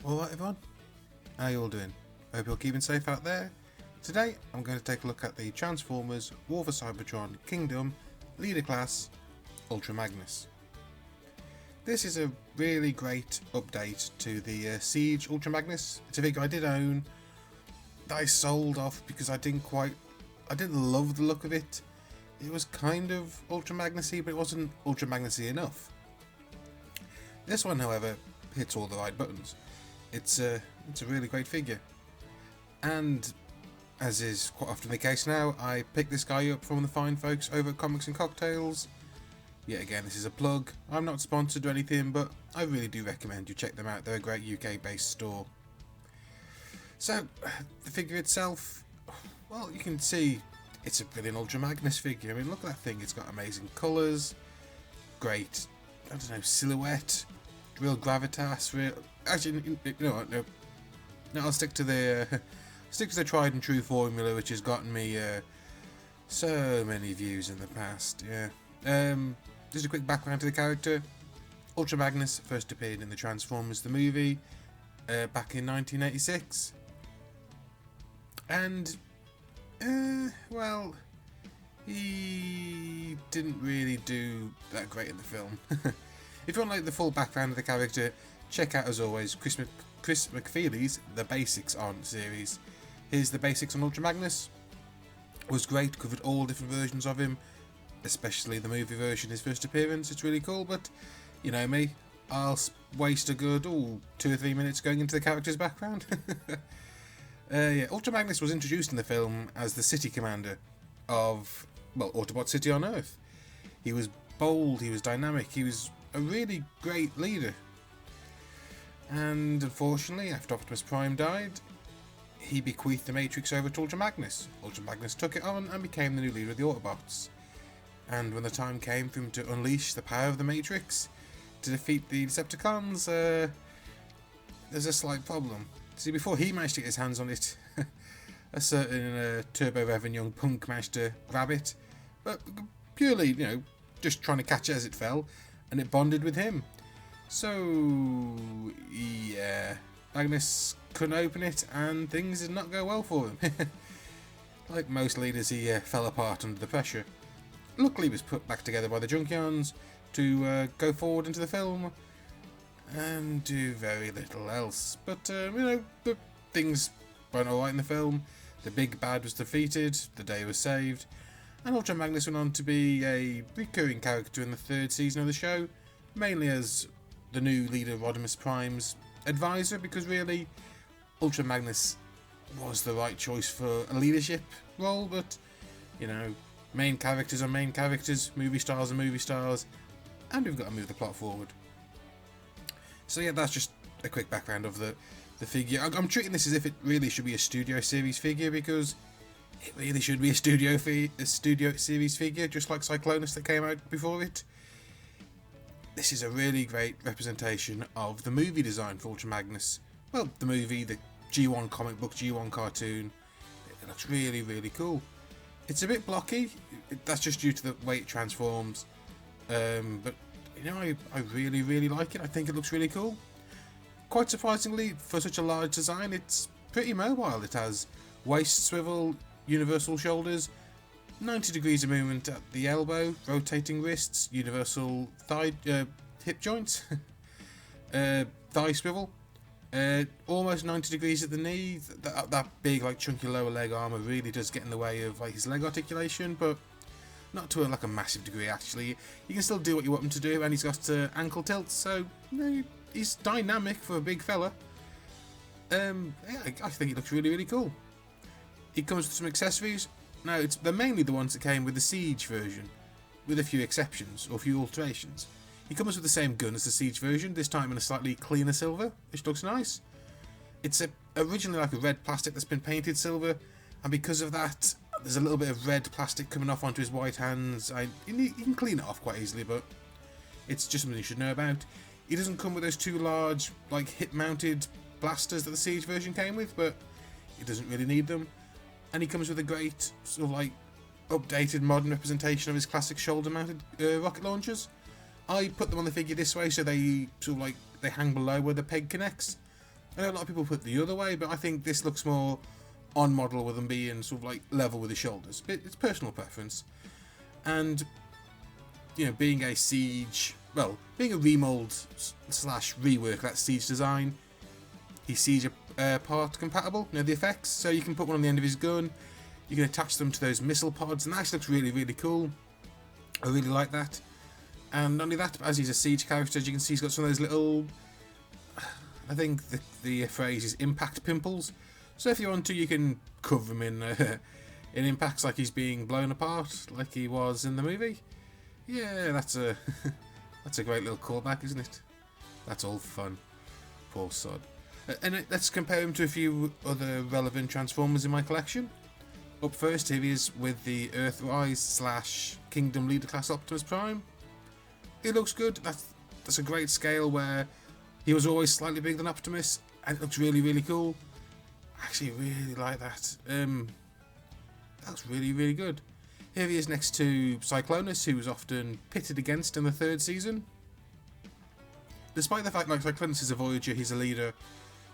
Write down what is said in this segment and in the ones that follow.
Alright everyone, how you all doing? Hope you're keeping safe out there. Today I'm going to take a look at the Transformers War for Cybertron Kingdom Leader Class Ultra Magnus. This is a really great update to the Siege Ultra Magnus. It's a figure I did own that I sold off because I didn't love the look of it. It was kind of Ultra Magnus-y, but it wasn't Ultra Magnus-y enough. This one, however, hits all the right buttons. It's a really great figure, and as is quite often the case now, I picked this guy up from the fine folks over at Comics and Cocktails. Yet again, this is a plug. I'm not sponsored or anything, but I really do recommend you check them out. They're a great UK-based store. So, the figure itself, well, you can see it's a brilliant Ultra Magnus figure. I mean, look at that thing. It's got amazing colours, great, I don't know, silhouette, real gravitas, real... Actually, you know what, no, I'll stick to the tried and true formula, which has gotten me so many views in the past. Yeah. Just a quick background to the character. Ultra Magnus first appeared in the Transformers the movie back in 1986, and well, he didn't really do that great in the film. If you want like the full background of the character, check out, as always, Chris McFeely's The Basics on series. Here's The Basics on Ultra Magnus. Was great, covered all different versions of him, especially the movie version, his first appearance. It's really cool, but you know me, I'll waste a good 2 or 3 minutes going into the character's background. Yeah, Ultra Magnus was introduced in the film as the city commander of, well, Autobot City on Earth. He was bold, he was dynamic, he was a really great leader. And unfortunately, after Optimus Prime died, he bequeathed the Matrix over to Ultra Magnus. Ultra Magnus took it on and became the new leader of the Autobots. And when the time came for him to unleash the power of the Matrix to defeat the Decepticons, there's a slight problem. See, before he managed to get his hands on it, a certain Turbo Revan young punk managed to grab it, but purely, you know, just trying to catch it as it fell, and it bonded with him. So, yeah, Magnus couldn't open it, and things did not go well for him. Like most leaders, he fell apart under the pressure. Luckily, he was put back together by the Junkions to go forward into the film and do very little else. But, you know, the things went alright in the film. The big bad was defeated, the day was saved, and Ultra Magnus went on to be a recurring character in the 3rd season of the show, mainly as the new leader Rodimus Prime's advisor, because really Ultra Magnus was the right choice for a leadership role, but you know, main characters are main characters, movie stars are movie stars, and we've got to move the plot forward. So yeah, that's just a quick background of the figure. I'm treating this as if it really should be a Studio Series figure, because it really should be a Studio Series figure, just like Cyclonus that came out before it. This is a really great representation of the movie design for Ultra Magnus. Well, the movie, the G1 comic book, G1 cartoon. It looks really, really cool. It's a bit blocky. That's just due to the way it transforms. But, you know, I really, really like it. I think it looks really cool. Quite surprisingly, for such a large design, it's pretty mobile. It has waist swivel, universal shoulders, 90 degrees of movement at the elbow, rotating wrists, universal thigh, hip joints, thigh swivel, almost 90 degrees at the knee. That big, like, chunky lower leg armour really does get in the way of like his leg articulation, but not to a massive degree. Actually, you can still do what you want him to do, and he's got ankle tilts, so you know, he's dynamic for a big fella. Yeah, I think it looks really, really cool. It comes with some accessories. Now, they're mainly the ones that came with the Siege version, with a few exceptions, or a few alterations. He comes with the same gun as the Siege version, this time in a slightly cleaner silver, which looks nice. It's originally like a red plastic that's been painted silver, and because of that, there's a little bit of red plastic coming off onto his white hands. You can clean it off quite easily, but it's just something you should know about. He doesn't come with those 2 large, like, hip-mounted blasters that the Siege version came with, but he doesn't really need them. And he comes with a great, sort of like, updated modern representation of his classic shoulder-mounted rocket launchers. I put them on the figure this way so they sort of like, they hang below where the peg connects. I know a lot of people put it the other way, but I think this looks more on model with him being sort of like level with his shoulders. But it's personal preference. And, you know, being a Siege, well, being a remold slash rework that Siege design, he's Siege part compatible, you know, the effects. So you can put one on the end of his gun, you can attach them to those missile pods, and that actually looks really, really cool. I really like that. And not only that, but as he's a Siege character, as you can see, he's got some of those little, I think the phrase is impact pimples. So if you want to, you can cover him in impacts like he's being blown apart, like he was in the movie. Yeah, that's a that's a great little callback, isn't it? That's all fun. Poor sod. And let's compare him to a few other relevant Transformers in my collection. Up first, here he is with the Earthrise slash Kingdom Leader class Optimus Prime. It looks good. That's a great scale where he was always slightly bigger than Optimus, and it looks really, really cool. I actually really like that. That looks really, really good. Here he is next to Cyclonus, who was often pitted against in the 3rd season. Despite the fact like Cyclonus is a Voyager, he's a leader,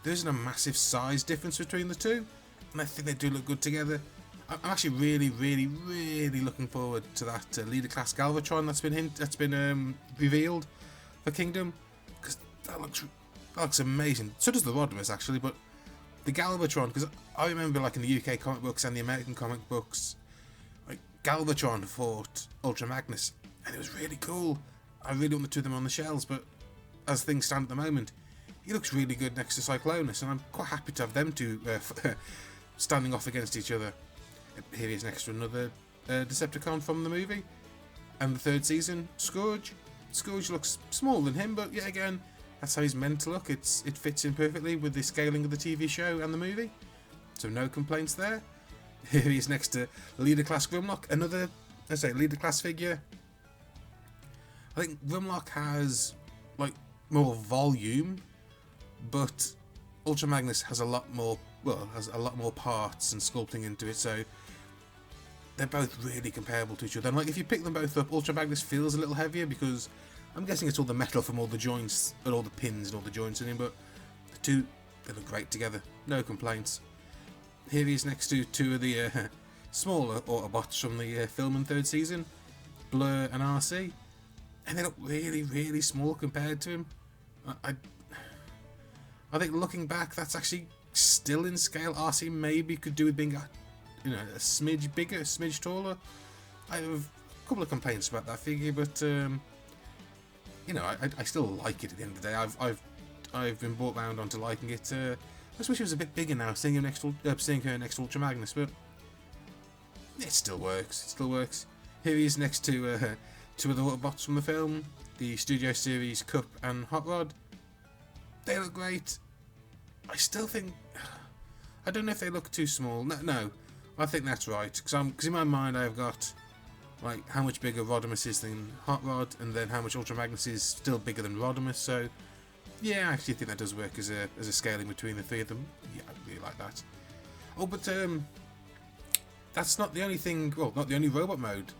there isn't a massive size difference between the two, and I think they do look good together. I'm actually really, really, really looking forward to that leader class Galvatron that's been revealed for Kingdom, because that looks amazing. So does the Rodimus actually, but the Galvatron, because I remember like in the UK comic books and the American comic books, like Galvatron fought Ultra Magnus, and it was really cool. I really want the two of them on the shelves, but as things stand at the moment, he looks really good next to Cyclonus, and I'm quite happy to have them two standing off against each other. Here he is next to another Decepticon from the movie and the 3rd season, Scourge. Scourge looks smaller than him, but yet again, that's how he's meant to look. It fits in perfectly with the scaling of the TV show and the movie, so no complaints there. Here he is next to Leader Class Grimlock, another, let's say, Leader Class figure. I think Grimlock has like more volume, but Ultra Magnus has a lot more parts and sculpting into it, so they're both really comparable to each other. And like if you pick them both up, Ultra Magnus feels a little heavier because I'm guessing it's all the metal from all the joints and all the pins and all the joints in him, but the two, they look great together. No complaints. Here he is next to two of the smaller Autobots from the film and 3rd season, Blur and RC, and they look really, really small compared to him. I think looking back, that's actually still in scale. RC maybe could do with being a smidge bigger, a smidge taller. I have a couple of complaints about that figure, but I still like it at the end of the day. I've been brought round onto liking it. I just wish it was a bit bigger now, seeing her next to Ultra Magnus, but it still works. It still works. Here he is next to two of the Autobots from the film, the Studio Series Cup and Hot Rod. They look great. I still think, I don't know if they look too small. No, I think that's right, because in my mind I've got like how much bigger Rodimus is than Hot Rod, and then how much Ultra Magnus is still bigger than Rodimus. So yeah, I actually think that does work as a scaling between the three of them. Yeah, I really like that. Oh, but that's not the only thing. Well, not the only robot mode.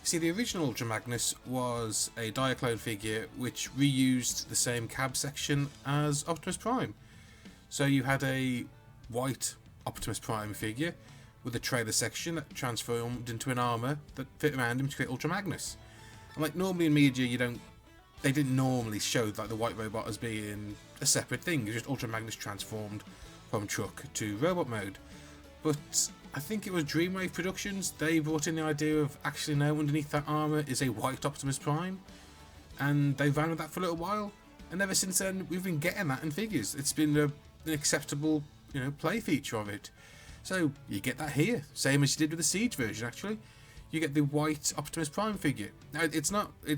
See, the original Ultra Magnus was a Diaclone figure which reused the same cab section as Optimus Prime. So you had a white Optimus Prime figure with a trailer section that transformed into an armour that fit around him to create Ultra Magnus. And like normally in media, they didn't normally show like the white robot as being a separate thing. It was just Ultra Magnus transformed from truck to robot mode. But I think it was Dreamwave Productions, they brought in the idea of actually no, underneath that armour is a white Optimus Prime, and they ran with that for a little while, and ever since then we've been getting that in figures. It's been an acceptable play feature of it. So you get that here, same as you did with the Siege version actually. You get the white Optimus Prime figure. Now it's not the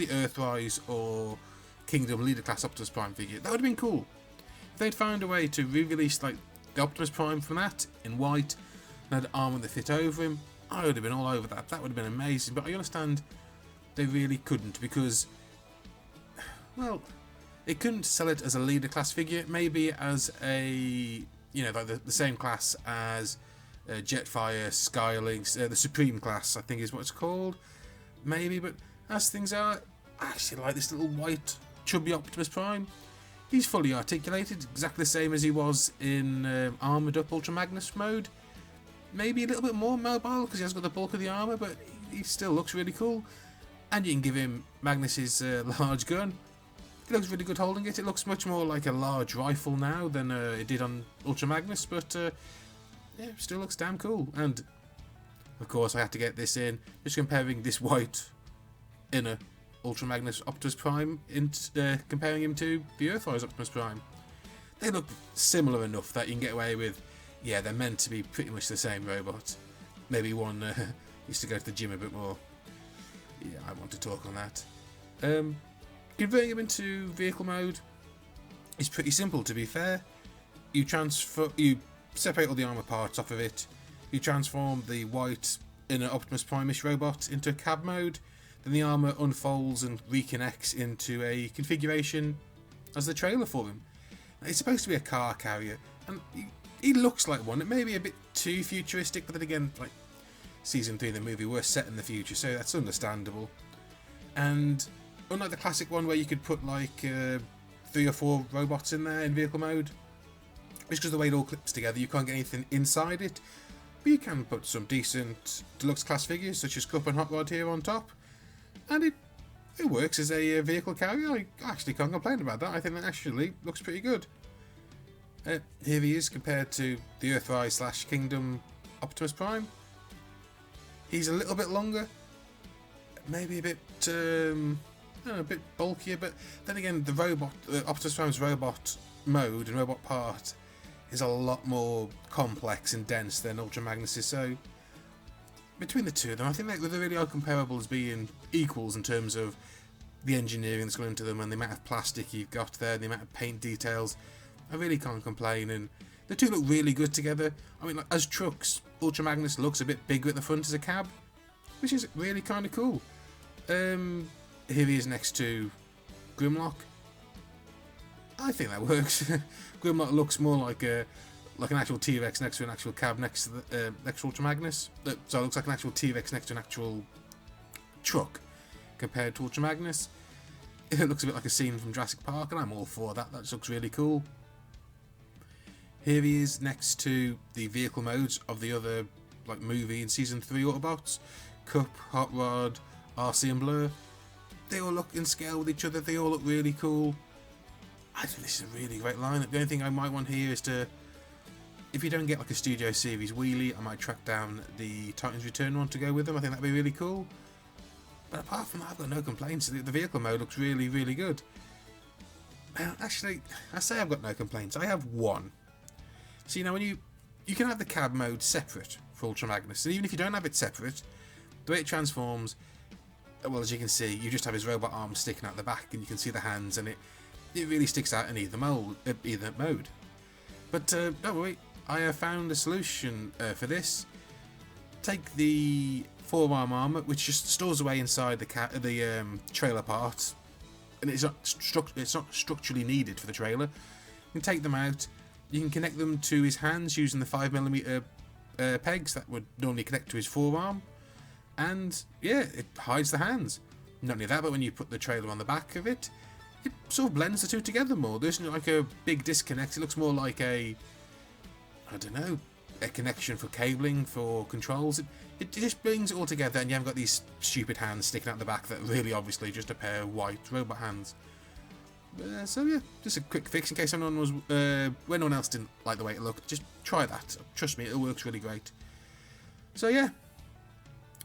Earthrise or Kingdom Leader class Optimus Prime figure. That would have been cool. If they'd found a way to re-release like the Optimus Prime from that in white and had an armour that fit over him, I would have been all over that. That would have been amazing. But I understand they really couldn't because, well, they couldn't sell it as a leader class figure. Maybe as a like the same class as Jetfire, Skylynx, the Supreme class I think is what it's called. Maybe, but as things are, I actually like this little white chubby Optimus Prime. He's fully articulated, exactly the same as he was in armoured up Ultra Magnus mode. Maybe a little bit more mobile because he has got the bulk of the armour, but he still looks really cool. And you can give him Magnus's large gun. It looks really good holding it. It looks much more like a large rifle now than it did on Ultra Magnus, but yeah, still looks damn cool. And of course I had to get this in, just comparing this white inner Ultra Magnus Optimus Prime comparing him to the Earthrise Optimus Prime. They look similar enough that you can get away with, yeah, they're meant to be pretty much the same robot. Maybe one used to go to the gym a bit more. Yeah, I want to talk on that. Converting him into vehicle mode is pretty simple, to be fair. You separate all the armour parts off of it. You transform the white inner Optimus Prime-ish robot into cab mode. Then the armour unfolds and reconnects into a configuration as the trailer for him. It's supposed to be a car carrier, and he looks like one. It may be a bit too futuristic, but then again, like Season 3 of the movie, we're set in the future, so that's understandable. And unlike the classic one where you could put like 3 or 4 robots in there in vehicle mode, just because the way it all clips together, you can't get anything inside it. But you can put some decent deluxe class figures, such as Cup and Hot Rod here on top. And it works as a vehicle carrier. I actually can't complain about that. I think that actually looks pretty good. Here he is compared to the Earthrise / Kingdom Optimus Prime. He's a little bit longer, maybe a bit bulkier, but then again, the robot, Optimus Prime's robot mode and robot part is a lot more complex and dense than Ultra Magnus's. So between the two of them, I think they really are comparable as being equals in terms of the engineering that's gone into them and the amount of plastic you've got there, the amount of paint details. I really can't complain, and the two look really good together. I mean, like, as trucks, Ultra Magnus looks a bit bigger at the front as a cab, which is really kind of cool. Here he is next to Grimlock. I think that works. Grimlock looks more like an actual T-Rex next to an actual cab next to the Ultra Magnus. So it looks like an actual T-Rex next to an actual truck compared to Ultra Magnus. It looks a bit like a scene from Jurassic Park, and I'm all for that. That just looks really cool. Here he is next to the vehicle modes of the other like movie and Season 3 Autobots. Cup, Hot Rod, RC and Blur. They all look in scale with each other. They all look really cool. I think this is a really great lineup. The only thing I might want here is to, if you don't get like a Studio Series wheelie, I might track down the Titans Return one to go with them. I think that'd be really cool. But apart from that, I've got no complaints. The vehicle mode looks really, really good. Actually, I say I've got no complaints. I have one. So, you know, when you can have the cab mode separate for Ultra Magnus, and even if you don't have it separate, the way it transforms, well, as you can see, you just have his robot arms sticking out the back, and you can see the hands, and it really sticks out in either mode. But don't worry, I have found a solution for this. Take the forearm armor, which just stores away inside the trailer part, and it's not structurally needed for the trailer. You can take them out. You can connect them to his hands using the 5mm pegs that would normally connect to his forearm, and yeah, it hides the hands. Not only that, but when you put the trailer on the back of it, it sort of blends the two together more. There isn't like a big disconnect. It looks more like a connection for cabling for controls. It just brings it all together, and you haven't got these stupid hands sticking out the back that really obviously just a pair of white robot hands. So yeah, just a quick fix in case anyone was when no one else didn't like the way it looked. Just try that. Trust me, it works really great. So yeah,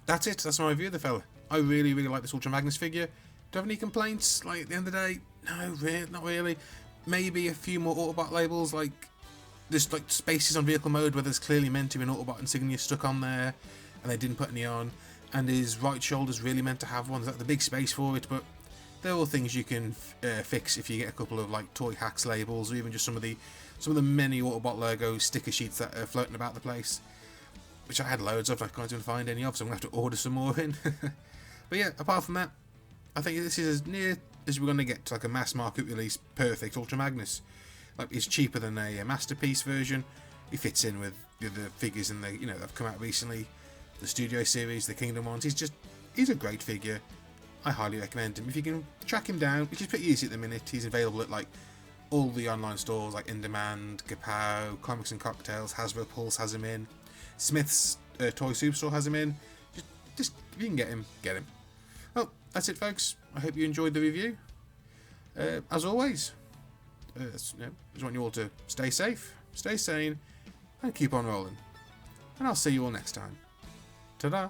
that's it. That's my review of the fella. I really, really like this Ultra Magnus figure. Do I have any complaints? Like, at the end of the day, no, not really. Maybe a few more Autobot labels, like there's like spaces on vehicle mode where there's clearly meant to be an Autobot insignia stuck on there, and they didn't put any on. And his right shoulder's really meant to have one. There's like the big space for it, but they're all things you can fix if you get a couple of like Toy Hacks labels, or even just some of the many Autobot logo sticker sheets that are floating about the place, which I had loads of. I can't even find any of, so I'm gonna have to order some more in. But yeah, apart from that, I think this is as near as we're gonna get to like a mass market release perfect Ultra Magnus. Like, it's cheaper than a masterpiece version. He fits in with the other figures in the that have come out recently, the Studio Series, the Kingdom ones. He's a great figure. I highly recommend him. If you can track him down, which is pretty easy at the minute, he's available at like all the online stores like In Demand, Gapow, Comics and Cocktails, Hasbro Pulse has him in, Smith's Toy Superstore has him in. Just if you can get him, get him. Well, that's it, folks. I hope you enjoyed the review. As always, I just want you all to stay safe, stay sane, and keep on rolling. And I'll see you all next time. Ta-da!